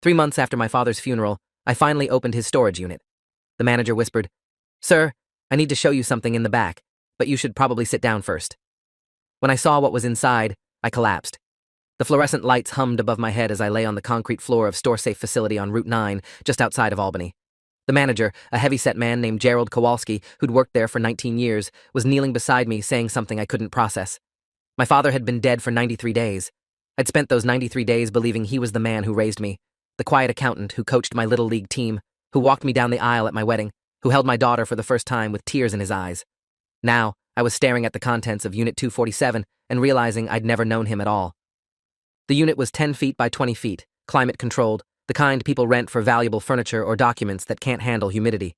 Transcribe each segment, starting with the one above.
3 months after my father's funeral, I finally opened his storage unit. The manager whispered, "Sir, I need to show you something in the back, but you should probably sit down first." When I saw what was inside, I collapsed. The fluorescent lights hummed above my head as I lay on the concrete floor of StoreSafe facility on Route 9, just outside of Albany. The manager, a heavy-set man named Gerald Kowalski, who'd worked there for 19 years, was kneeling beside me saying something I couldn't process. My father had been dead for 93 days. I'd spent those 93 days believing he was the man who raised me, the quiet accountant who coached my little league team, who walked me down the aisle at my wedding, who held my daughter for the first time with tears in his eyes. Now, I was staring at the contents of Unit 247 and realizing I'd never known him at all. The unit was 10 feet by 20 feet, climate-controlled, the kind people rent for valuable furniture or documents that can't handle humidity.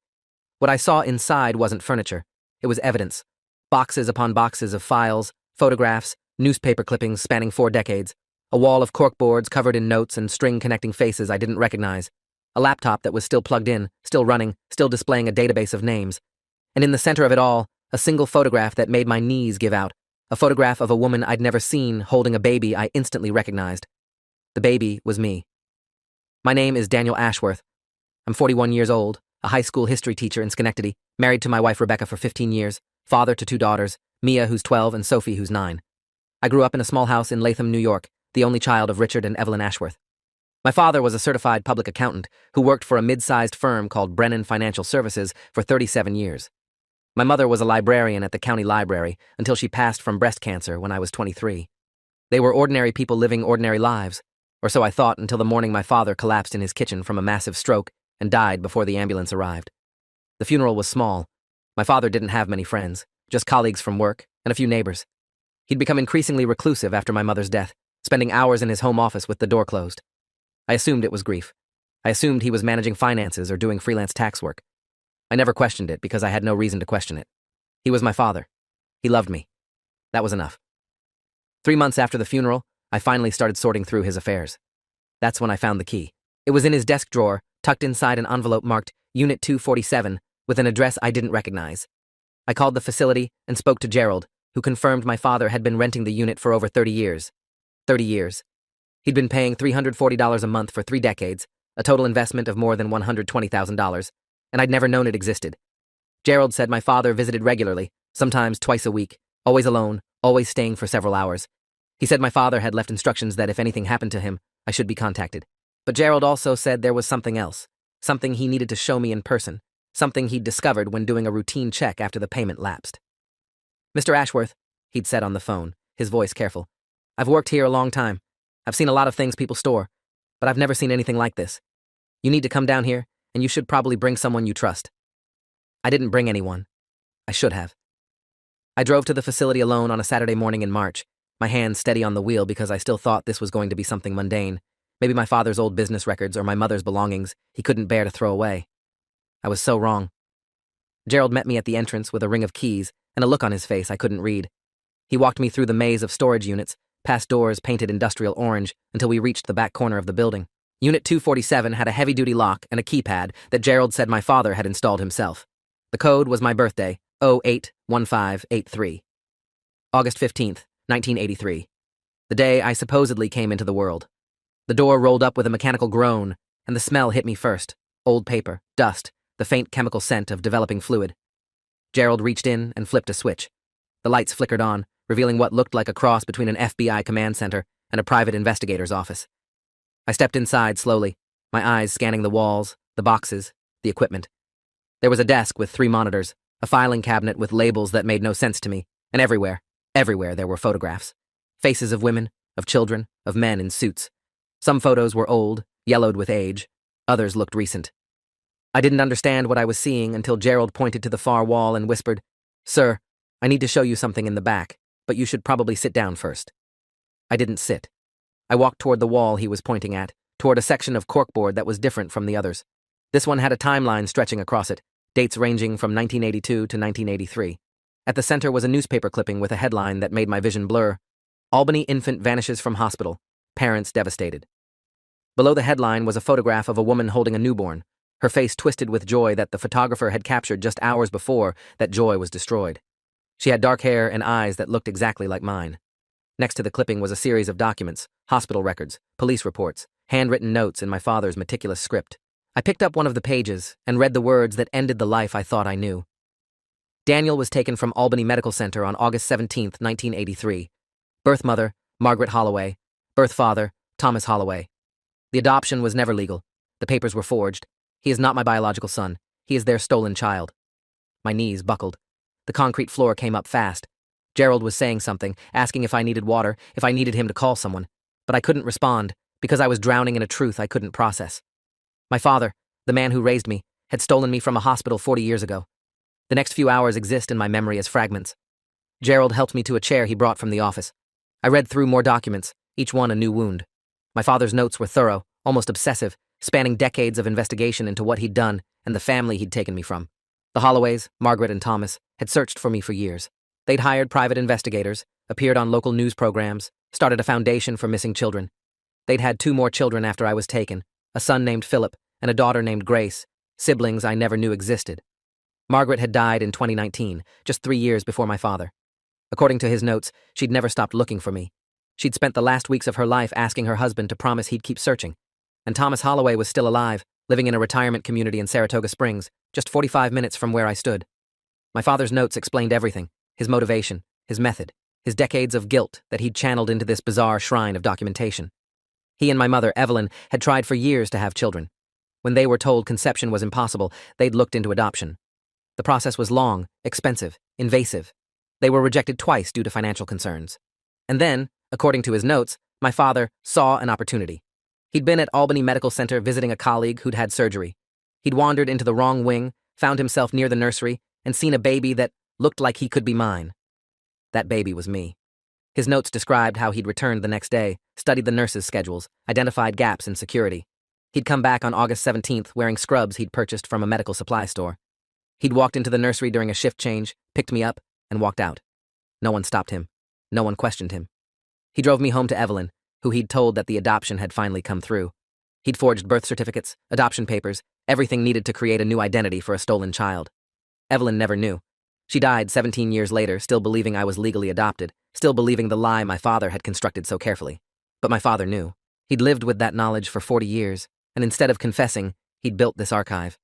What I saw inside wasn't furniture. It was evidence. Boxes upon boxes of files, photographs, newspaper clippings spanning 4 decades, a wall of corkboards covered in notes and string-connecting faces I didn't recognize, a laptop that was still plugged in, still running, still displaying a database of names. And in the center of it all, a single photograph that made my knees give out, a photograph of a woman I'd never seen holding a baby I instantly recognized. The baby was me. My name is Daniel Ashworth. I'm 41 years old, a high school history teacher in Schenectady, married to my wife Rebecca for 15 years, father to 2 daughters, Mia who's 12 and Sophie who's 9. I grew up in a small house in Latham, New York, the only child of Richard and Evelyn Ashworth. My father was a certified public accountant who worked for a mid-sized firm called Brennan Financial Services for 37 years. My mother was a librarian at the county library until she passed from breast cancer when I was 23. They were ordinary people living ordinary lives, or so I thought until the morning my father collapsed in his kitchen from a massive stroke and died before the ambulance arrived. The funeral was small. My father didn't have many friends, just colleagues from work and a few neighbors. He'd become increasingly reclusive after my mother's death, spending hours in his home office with the door closed. I assumed it was grief. I assumed he was managing finances or doing freelance tax work. I never questioned it because I had no reason to question it. He was my father. He loved me. That was enough. 3 months after the funeral, I finally started sorting through his affairs. That's when I found the key. It was in his desk drawer, tucked inside an envelope marked Unit 247, with an address I didn't recognize. I called the facility and spoke to Gerald, who confirmed my father had been renting the unit for over 30 years. 30 years. He'd been paying $340 a month for 3 decades, a total investment of more than $120,000, and I'd never known it existed. Gerald said my father visited regularly, sometimes twice a week, always alone, always staying for several hours. He said my father had left instructions that if anything happened to him, I should be contacted. But Gerald also said there was something else, something he needed to show me in person, something he'd discovered when doing a routine check after the payment lapsed. "Mr. Ashworth," he'd said on the phone, his voice careful, "I've worked here a long time. I've seen a lot of things people store, but I've never seen anything like this. You need to come down here, and you should probably bring someone you trust." I didn't bring anyone. I should have. I drove to the facility alone on a Saturday morning in March, my hands steady on the wheel because I still thought this was going to be something mundane, maybe my father's old business records or my mother's belongings he couldn't bear to throw away. I was so wrong. Gerald met me at the entrance with a ring of keys and a look on his face I couldn't read. He walked me through the maze of storage units, past doors painted industrial orange, until we reached the back corner of the building. Unit 247 had a heavy-duty lock and a keypad that Gerald said my father had installed himself. The code was my birthday, 081583. August 15th, 1983. The day I supposedly came into the world. The door rolled up with a mechanical groan, and the smell hit me first. Old paper, dust, the faint chemical scent of developing fluid. Gerald reached in and flipped a switch. The lights flickered on, revealing what looked like a cross between an FBI command center and a private investigator's office. I stepped inside slowly, my eyes scanning the walls, the boxes, the equipment. There was a desk with 3 monitors, a filing cabinet with labels that made no sense to me, and everywhere there were photographs. Faces of women, of children, of men in suits. Some photos were old, yellowed with age. Others looked recent. I didn't understand what I was seeing until Gerald pointed to the far wall and whispered, "Sir, I need to show you something in the back, but you should probably sit down first." I didn't sit. I walked toward the wall he was pointing at, toward a section of corkboard that was different from the others. This one had a timeline stretching across it, dates ranging from 1982 to 1983. At the center was a newspaper clipping with a headline that made my vision blur. "Albany infant vanishes from hospital. Parents devastated." Below the headline was a photograph of a woman holding a newborn, her face twisted with joy that the photographer had captured just hours before that joy was destroyed. She had dark hair and eyes that looked exactly like mine. Next to the clipping was a series of documents, hospital records, police reports, handwritten notes in my father's meticulous script. I picked up one of the pages and read the words that ended the life I thought I knew. Daniel was taken from Albany Medical Center on August 17, 1983. Birth mother, Margaret Holloway. Birth father, Thomas Holloway. The adoption was never legal. The papers were forged. He is not my biological son. He is their stolen child. My knees buckled. The concrete floor came up fast. Gerald was saying something, asking if I needed water, if I needed him to call someone. But I couldn't respond, because I was drowning in a truth I couldn't process. My father, the man who raised me, had stolen me from a hospital 40 years ago. The next few hours exist in my memory as fragments. Gerald helped me to a chair he brought from the office. I read through more documents, each one a new wound. My father's notes were thorough, almost obsessive, spanning decades of investigation into what he'd done and the family he'd taken me from. The Holloways, Margaret and Thomas, had searched for me for years. They'd hired private investigators, appeared on local news programs, started a foundation for missing children. They'd had 2 more children after I was taken, a son named Philip and a daughter named Grace, siblings I never knew existed. Margaret had died in 2019, just 3 years before my father. According to his notes, she'd never stopped looking for me. She'd spent the last weeks of her life asking her husband to promise he'd keep searching. And Thomas Holloway was still alive, living in a retirement community in Saratoga Springs, just 45 minutes from where I stood. My father's notes explained everything, his motivation, his method, his decades of guilt that he'd channeled into this bizarre shrine of documentation. He and my mother, Evelyn, had tried for years to have children. When they were told conception was impossible, they'd looked into adoption. The process was long, expensive, invasive. They were rejected twice due to financial concerns. And then, according to his notes, my father saw an opportunity. He'd been at Albany Medical Center visiting a colleague who'd had surgery. He'd wandered into the wrong wing, found himself near the nursery, and seen a baby that looked like he could be mine. That baby was me. His notes described how he'd returned the next day, studied the nurses' schedules, identified gaps in security. He'd come back on August 17th wearing scrubs he'd purchased from a medical supply store. He'd walked into the nursery during a shift change, picked me up, and walked out. No one stopped him. No one questioned him. He drove me home to Evelyn, who he'd told that the adoption had finally come through. He'd forged birth certificates, adoption papers, everything needed to create a new identity for a stolen child. Evelyn never knew. She died 17 years later, still believing I was legally adopted, still believing the lie my father had constructed so carefully. But my father knew. He'd lived with that knowledge for 40 years, and instead of confessing, he'd built this archive.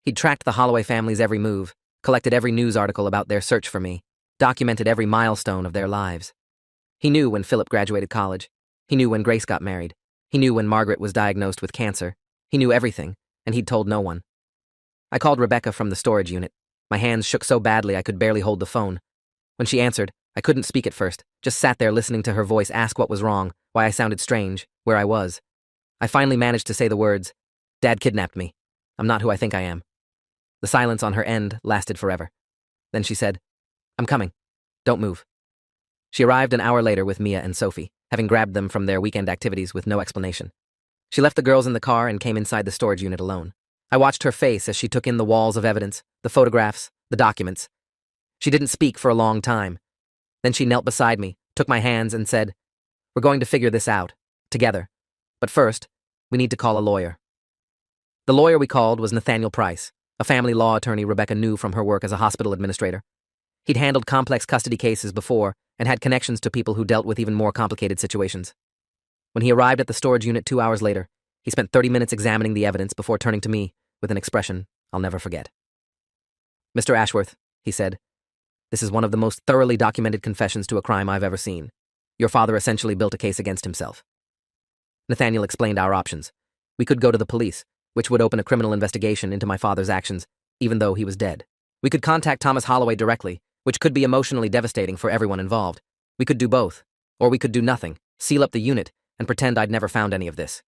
He'd tracked the Holloway family's every move, collected every news article about their search for me, documented every milestone of their lives. He knew when Philip graduated college. He knew when Grace got married. He knew when Margaret was diagnosed with cancer. He knew everything, and he'd told no one. I called Rebecca from the storage unit. My hands shook so badly I could barely hold the phone. When she answered, I couldn't speak at first, just sat there listening to her voice ask what was wrong, why I sounded strange, where I was. I finally managed to say the words, "Dad kidnapped me. I'm not who I think I am." The silence on her end lasted forever. Then she said, "I'm coming. Don't move." She arrived an hour later with Mia and Sophie, having grabbed them from their weekend activities with no explanation. She left the girls in the car and came inside the storage unit alone. I watched her face as she took in the walls of evidence, the photographs, the documents. She didn't speak for a long time. Then she knelt beside me, took my hands and said, "We're going to figure this out, together. But first, we need to call a lawyer." The lawyer we called was Nathaniel Price, a family law attorney Rebecca knew from her work as a hospital administrator. He'd handled complex custody cases before and had connections to people who dealt with even more complicated situations. When he arrived at the storage unit 2 hours later, he spent 30 minutes examining the evidence before turning to me with an expression I'll never forget. "Mr. Ashworth," he said, "this is one of the most thoroughly documented confessions to a crime I've ever seen. Your father essentially built a case against himself." Nathaniel explained our options. We could go to the police, which would open a criminal investigation into my father's actions, even though he was dead. We could contact Thomas Holloway directly, which could be emotionally devastating for everyone involved. We could do both, or we could do nothing, seal up the unit, and pretend I'd never found any of this.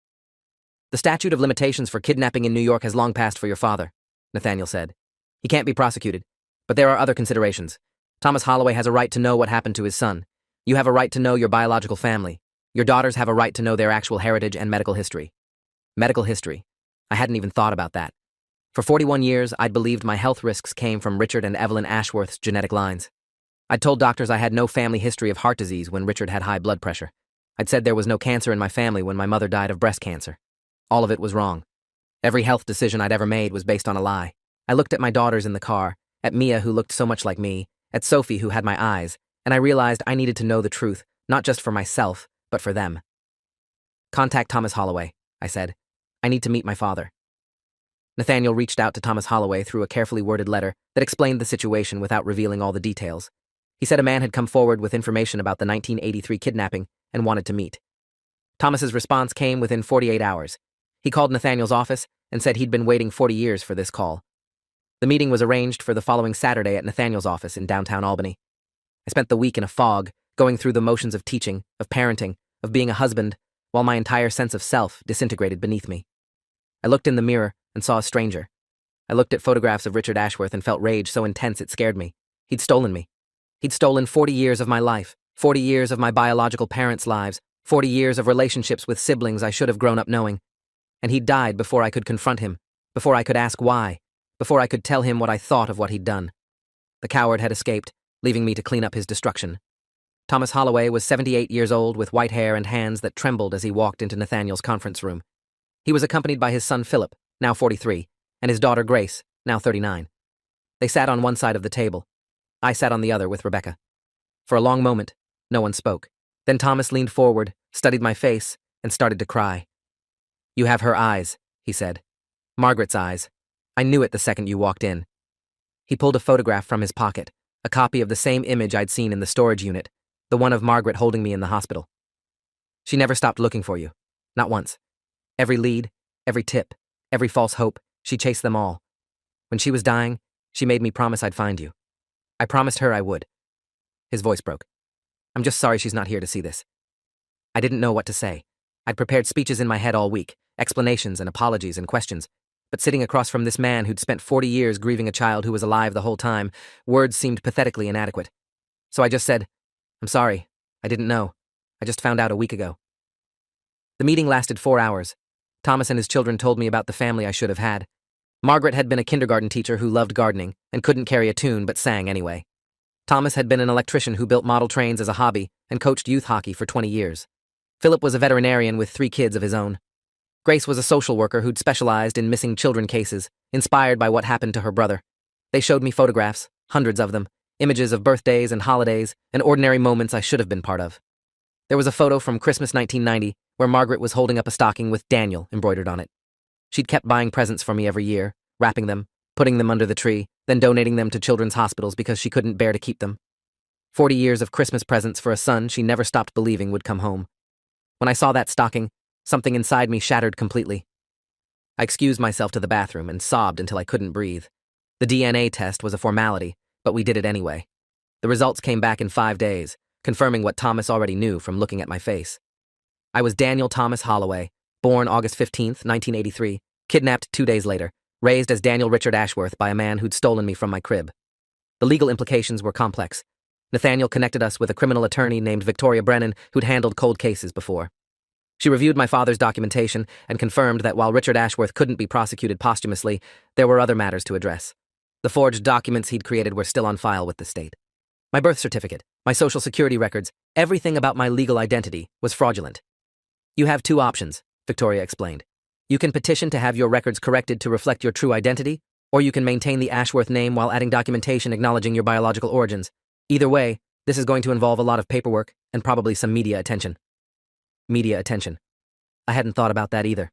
"The statute of limitations for kidnapping in New York has long passed for your father," Nathaniel said. "He can't be prosecuted, but there are other considerations. Thomas Holloway has a right to know what happened to his son. You have a right to know your biological family. Your daughters have a right to know their actual heritage and medical history." Medical history. I hadn't even thought about that. For 41 years, I'd believed my health risks came from Richard and Evelyn Ashworth's genetic lines. I'd told doctors I had no family history of heart disease when Richard had high blood pressure. I'd said there was no cancer in my family when my mother died of breast cancer. All of it was wrong. Every health decision I'd ever made was based on a lie. I looked at my daughters in the car, at Mia who looked so much like me, at Sophie who had my eyes, and I realized I needed to know the truth, not just for myself, but for them. "Contact Thomas Holloway," I said. I need to meet my father. Nathaniel reached out to Thomas Holloway through a carefully worded letter that explained the situation without revealing all the details. He said a man had come forward with information about the 1983 kidnapping and wanted to meet. Thomas's response came within 48 hours. He called Nathaniel's office and said he'd been waiting 40 years for this call. The meeting was arranged for the following Saturday at Nathaniel's office in downtown Albany. I spent the week in a fog, going through the motions of teaching, of parenting, of being a husband, while my entire sense of self disintegrated beneath me. I looked in the mirror and saw a stranger. I looked at photographs of Richard Ashworth and felt rage so intense it scared me. He'd stolen me. He'd stolen 40 years of my life, 40 years of my biological parents' lives, 40 years of relationships with siblings I should have grown up knowing. And he'd died before I could confront him, before I could ask why, before I could tell him what I thought of what he'd done. The coward had escaped, leaving me to clean up his destruction. Thomas Holloway was 78 years old with white hair and hands that trembled as he walked into Nathaniel's conference room. He was accompanied by his son Philip, now 43, and his daughter Grace, now 39. They sat on one side of the table. I sat on the other with Rebecca. For a long moment, no one spoke. Then Thomas leaned forward, studied my face, and started to cry. "You have her eyes," he said. "Margaret's eyes. I knew it the second you walked in." He pulled a photograph from his pocket, a copy of the same image I'd seen in the storage unit, the one of Margaret holding me in the hospital. "She never stopped looking for you. Not once. Every lead, every tip, every false hope, she chased them all. When she was dying, she made me promise I'd find you. I promised her I would." His voice broke. "I'm just sorry she's not here to see this." I didn't know what to say. I'd prepared speeches in my head all week, explanations and apologies and questions. But sitting across from this man who'd spent 40 years grieving a child who was alive the whole time, words seemed pathetically inadequate. So I just said, "I'm sorry. I didn't know. I just found out a week ago." The meeting lasted 4 hours. Thomas and his children told me about the family I should have had. Margaret had been a kindergarten teacher who loved gardening and couldn't carry a tune but sang anyway. Thomas had been an electrician who built model trains as a hobby and coached youth hockey for 20 years. Philip was a veterinarian with 3 kids of his own. Grace was a social worker who'd specialized in missing children cases, inspired by what happened to her brother. They showed me photographs, hundreds of them, images of birthdays and holidays, and ordinary moments I should have been part of. There was a photo from Christmas 1990 where Margaret was holding up a stocking with Daniel embroidered on it. She'd kept buying presents for me every year, wrapping them, putting them under the tree, then donating them to children's hospitals because she couldn't bear to keep them. 40 years of Christmas presents for a son she never stopped believing would come home. When I saw that stocking, something inside me shattered completely. I excused myself to the bathroom and sobbed until I couldn't breathe. The DNA test was a formality, but we did it anyway. The results came back in 5 days, confirming what Thomas already knew from looking at my face. I was Daniel Thomas Holloway, born August 15, 1983, kidnapped 2 days later, raised as Daniel Richard Ashworth by a man who'd stolen me from my crib. The legal implications were complex. Nathaniel connected us with a criminal attorney named Victoria Brennan who'd handled cold cases before. She reviewed my father's documentation and confirmed that while Richard Ashworth couldn't be prosecuted posthumously, there were other matters to address. The forged documents he'd created were still on file with the state. My birth certificate, my social security records, everything about my legal identity was fraudulent. "You have 2 options," Victoria explained. "You can petition to have your records corrected to reflect your true identity, or you can maintain the Ashworth name while adding documentation acknowledging your biological origins. Either way, this is going to involve a lot of paperwork and probably some media attention." Media attention. I hadn't thought about that either.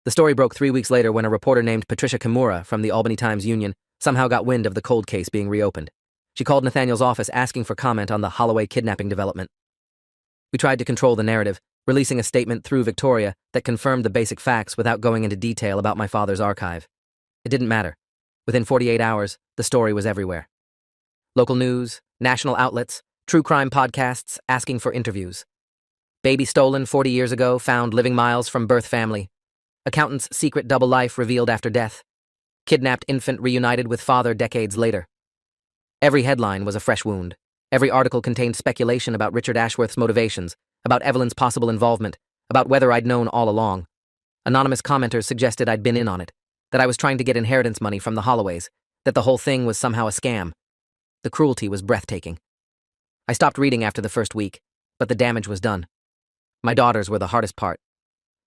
The story broke 3 weeks later when a reporter named Patricia Kimura from the Albany Times-Union somehow got wind of the cold case being reopened. She called Nathaniel's office asking for comment on the Holloway kidnapping development. We tried to control the narrative, releasing a statement through Victoria that confirmed the basic facts without going into detail about my father's archive. It didn't matter. Within 48 hours, the story was everywhere. Local news, national outlets, true crime podcasts asking for interviews. Baby stolen 40 years ago, found living miles from birth family. Accountant's secret double life revealed after death. Kidnapped infant reunited with father decades later. Every headline was a fresh wound. Every article contained speculation about Richard Ashworth's motivations, about Evelyn's possible involvement, about whether I'd known all along. Anonymous commenters suggested I'd been in on it, that I was trying to get inheritance money from the Holloways, that the whole thing was somehow a scam. The cruelty was breathtaking. I stopped reading after the first week, but the damage was done. My daughters were the hardest part.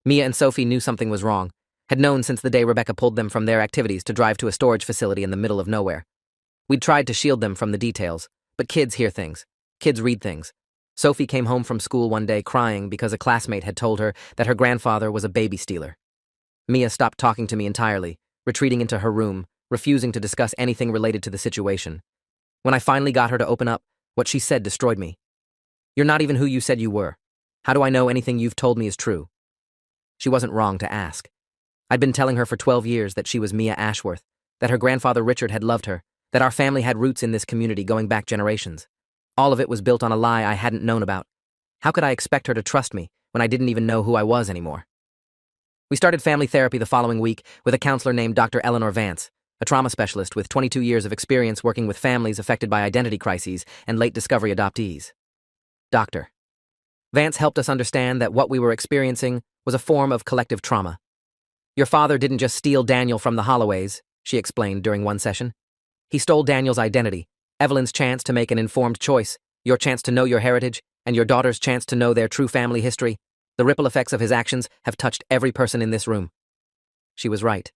Mia and Sophie knew something was wrong, had known since the day Rebecca pulled them from their activities to drive to a storage facility in the middle of nowhere. We'd tried to shield them from the details, but kids hear things. Kids read things. Sophie came home from school one day crying because a classmate had told her that her grandfather was a baby stealer. Mia stopped talking to me entirely, retreating into her room, refusing to discuss anything related to the situation. When I finally got her to open up, what she said destroyed me. "You're not even who you said you were. How do I know anything you've told me is true?" She wasn't wrong to ask. I'd been telling her for 12 years that she was Mia Ashworth, that her grandfather Richard had loved her, that our family had roots in this community going back generations. All of it was built on a lie I hadn't known about. How could I expect her to trust me when I didn't even know who I was anymore? We started family therapy the following week with a counselor named Dr. Eleanor Vance, a trauma specialist with 22 years of experience working with families affected by identity crises and late discovery adoptees. Dr. Vance helped us understand that what we were experiencing was a form of collective trauma. "Your father didn't just steal Daniel from the Holloways," she explained during one session. "He stole Daniel's identity, Evelyn's chance to make an informed choice, your chance to know your heritage, and your daughter's chance to know their true family history. The ripple effects of his actions have touched every person in this room." She was right.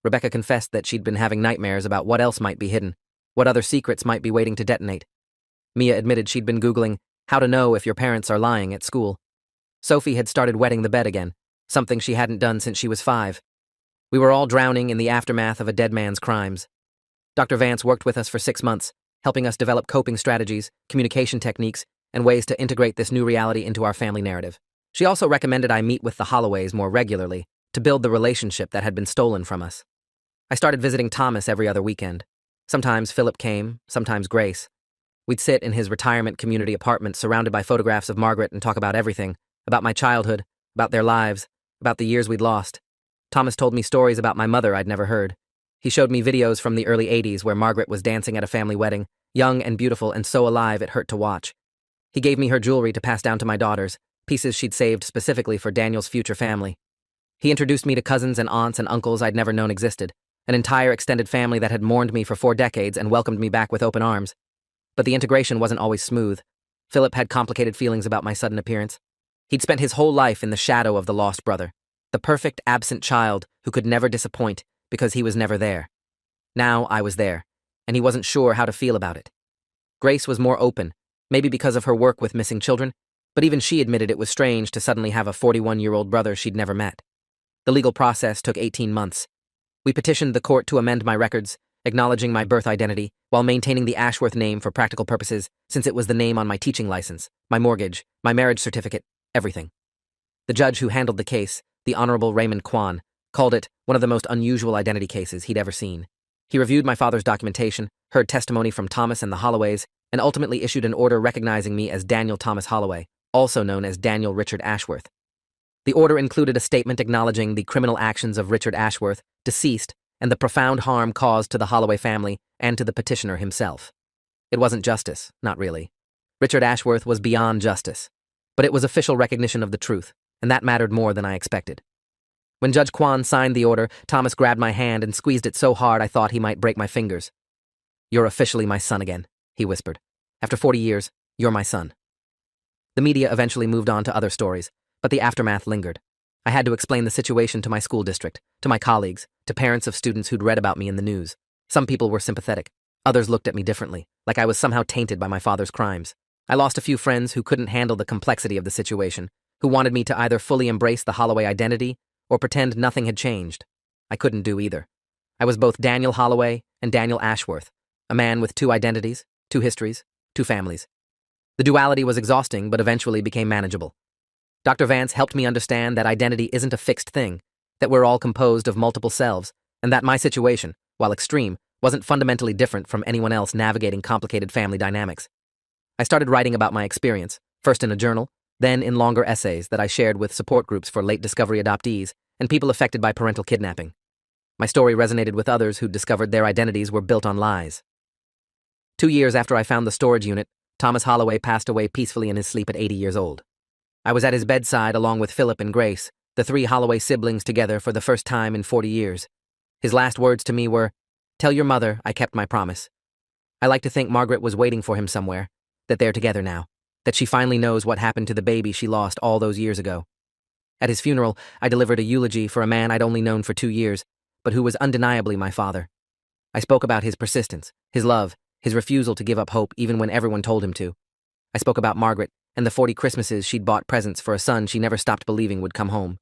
Rebecca confessed that she'd been having nightmares about what else might be hidden, what other secrets might be waiting to detonate. Mia admitted she'd been Googling how to know if your parents are lying at school. Sophie had started wetting the bed again, something she hadn't done since she was 5. We were all drowning in the aftermath of a dead man's crimes. Dr. Vance worked with us for 6 months, helping us develop coping strategies, communication techniques, and ways to integrate this new reality into our family narrative. She also recommended I meet with the Holloways more regularly to build the relationship that had been stolen from us. I started visiting Thomas every other weekend. Sometimes Philip came, sometimes Grace. We'd sit in his retirement community apartment surrounded by photographs of Margaret and talk about everything, about my childhood, about their lives, about the years we'd lost. Thomas told me stories about my mother I'd never heard. He showed me videos from the early 80s where Margaret was dancing at a family wedding, young and beautiful and so alive it hurt to watch. He gave me her jewelry to pass down to my daughters, pieces she'd saved specifically for Daniel's future family. He introduced me to cousins and aunts and uncles I'd never known existed, an entire extended family that had mourned me for 4 decades and welcomed me back with open arms. But the integration wasn't always smooth. Philip had complicated feelings about my sudden appearance. He'd spent his whole life in the shadow of the lost brother, the perfect absent child who could never disappoint because he was never there. Now I was there, and he wasn't sure how to feel about it. Grace was more open, maybe because of her work with missing children, but even she admitted it was strange to suddenly have a 41-year-old brother she'd never met. The legal process took 18 months. We petitioned the court to amend my records, acknowledging my birth identity, while maintaining the Ashworth name for practical purposes, since it was the name on my teaching license, my mortgage, my marriage certificate, everything. The judge who handled the case, the Honorable Raymond Kwan, called it one of the most unusual identity cases he'd ever seen. He reviewed my father's documentation, heard testimony from Thomas and the Holloways, and ultimately issued an order recognizing me as Daniel Thomas Holloway, also known as Daniel Richard Ashworth. The order included a statement acknowledging the criminal actions of Richard Ashworth, deceased, and the profound harm caused to the Holloway family and to the petitioner himself. It wasn't justice, not really. Richard Ashworth was beyond justice. But it was official recognition of the truth, and that mattered more than I expected. When Judge Kwan signed the order, Thomas grabbed my hand and squeezed it so hard I thought he might break my fingers. "You're officially my son again," he whispered. "After 40 years, you're my son." The media eventually moved on to other stories, but the aftermath lingered. I had to explain the situation to my school district, to my colleagues, to parents of students who'd read about me in the news. Some people were sympathetic. Others looked at me differently, like I was somehow tainted by my father's crimes. I lost a few friends who couldn't handle the complexity of the situation, who wanted me to either fully embrace the Holloway identity or pretend nothing had changed. I couldn't do either. I was both Daniel Holloway and Daniel Ashworth, a man with 2 identities, 2 histories, 2 families. The duality was exhausting, but eventually became manageable. Dr. Vance helped me understand that identity isn't a fixed thing, that we're all composed of multiple selves, and that my situation, while extreme, wasn't fundamentally different from anyone else navigating complicated family dynamics. I started writing about my experience, first in a journal, then in longer essays that I shared with support groups for late discovery adoptees and people affected by parental kidnapping. My story resonated with others who discovered their identities were built on lies. 2 years after I found the storage unit, Thomas Holloway passed away peacefully in his sleep at 80 years old. I was at his bedside along with Philip and Grace, the 3 Holloway siblings together for the first time in 40 years. His last words to me were, "Tell your mother I kept my promise." I like to think Margaret was waiting for him somewhere, that they're together now, that she finally knows what happened to the baby she lost all those years ago. At his funeral, I delivered a eulogy for a man I'd only known for 2 years, but who was undeniably my father. I spoke about his persistence, his love, his refusal to give up hope even when everyone told him to. I spoke about Margaret, and the 40 Christmases she'd bought presents for a son she never stopped believing would come home.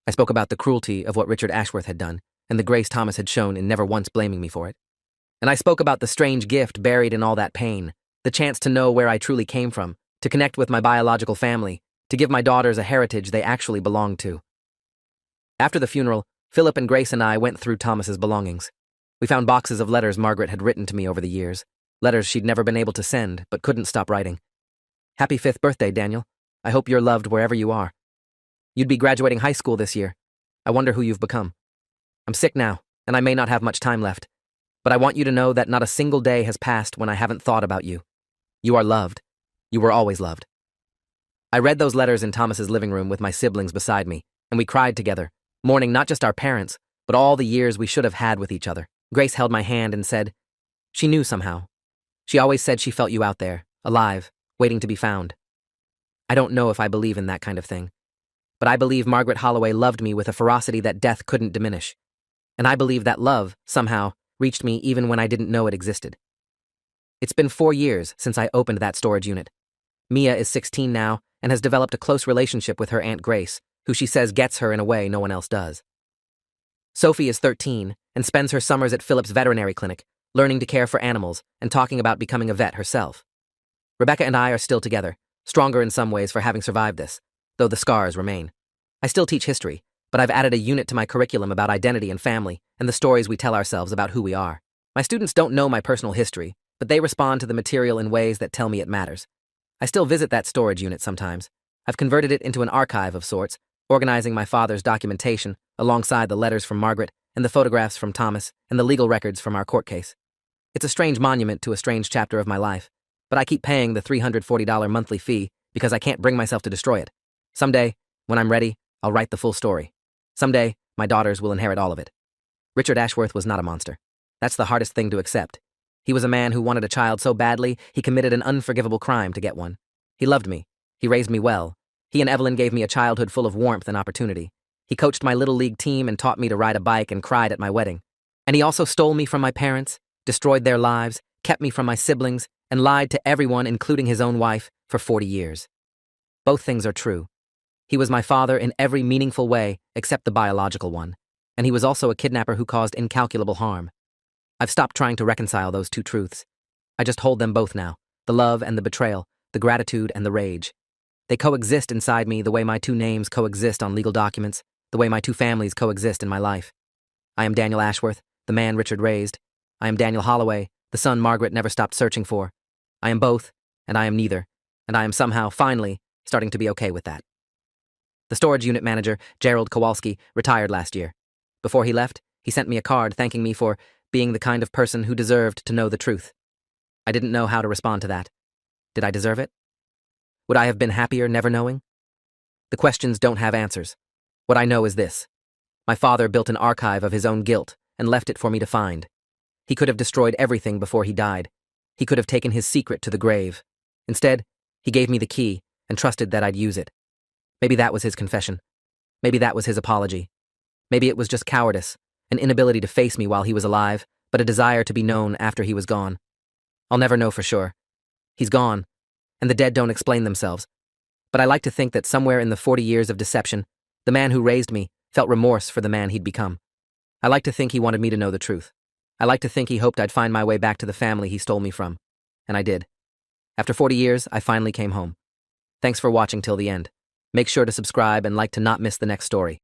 I spoke about the cruelty of what Richard Ashworth had done, and the grace Thomas had shown in never once blaming me for it. And I spoke about the strange gift buried in all that pain, the chance to know where I truly came from, to connect with my biological family, to give my daughters a heritage they actually belonged to. After the funeral, Philip and Grace and I went through Thomas's belongings. We found boxes of letters Margaret had written to me over the years, letters she'd never been able to send but couldn't stop writing. Happy 5th birthday, Daniel. I hope you're loved wherever you are. You'd be graduating high school this year. I wonder who you've become. I'm sick now, and I may not have much time left, but I want you to know that not a single day has passed when I haven't thought about you. You are loved. You were always loved. I read those letters in Thomas's living room with my siblings beside me, and we cried together, mourning not just our parents, but all the years we should have had with each other. Grace held my hand and said, she knew somehow. She always said she felt you out there, alive, waiting to be found. I don't know if I believe in that kind of thing, but I believe Margaret Holloway loved me with a ferocity that death couldn't diminish. And I believe that love, somehow, reached me even when I didn't know it existed. It's been 4 years since I opened that storage unit. Mia is 16 now and has developed a close relationship with her Aunt Grace, who she says gets her in a way no one else does. Sophie is 13 and spends her summers at Philip's veterinary clinic, learning to care for animals and talking about becoming a vet herself. Rebecca and I are still together, stronger in some ways for having survived this, though the scars remain. I still teach history, but I've added a unit to my curriculum about identity and family and the stories we tell ourselves about who we are. My students don't know my personal history, but they respond to the material in ways that tell me it matters. I still visit that storage unit sometimes. I've converted it into an archive of sorts, organizing my father's documentation alongside the letters from Margaret and the photographs from Thomas and the legal records from our court case. It's a strange monument to a strange chapter of my life, but I keep paying the $340 monthly fee because I can't bring myself to destroy it. Someday, when I'm ready, I'll write the full story. Someday, my daughters will inherit all of it. Richard Ashworth was not a monster. That's the hardest thing to accept. He was a man who wanted a child so badly, he committed an unforgivable crime to get one. He loved me. He raised me well. He and Evelyn gave me a childhood full of warmth and opportunity. He coached my little league team and taught me to ride a bike and cried at my wedding. And he also stole me from my parents, destroyed their lives, kept me from my siblings, and lied to everyone, including his own wife, for 40 years. Both things are true. He was my father in every meaningful way except the biological one, and he was also a kidnapper who caused incalculable harm. I've stopped trying to reconcile those two truths. I just hold them both now, the love and the betrayal, the gratitude and the rage. They coexist inside me the way my two names coexist on legal documents, the way my two families coexist in my life. I am Daniel Ashworth, the man Richard raised. I am Daniel Holloway, the son Margaret never stopped searching for. I am both, and I am neither, and I am somehow, finally, starting to be okay with that. The storage unit manager, Gerald Kowalski, retired last year. Before he left, he sent me a card thanking me for being the kind of person who deserved to know the truth. I didn't know how to respond to that. Did I deserve it? Would I have been happier never knowing? The questions don't have answers. What I know is this. My father built an archive of his own guilt and left it for me to find. He could have destroyed everything before he died. He could have taken his secret to the grave. Instead, he gave me the key and trusted that I'd use it. Maybe that was his confession. Maybe that was his apology. Maybe it was just cowardice, an inability to face me while he was alive, but a desire to be known after he was gone. I'll never know for sure. He's gone, and the dead don't explain themselves. But I like to think that somewhere in the 40 years of deception, the man who raised me felt remorse for the man he'd become. I like to think he wanted me to know the truth. I like to think he hoped I'd find my way back to the family he stole me from. And I did. After 40 years, I finally came home. Thanks for watching till the end. Make sure to subscribe and like to not miss the next story.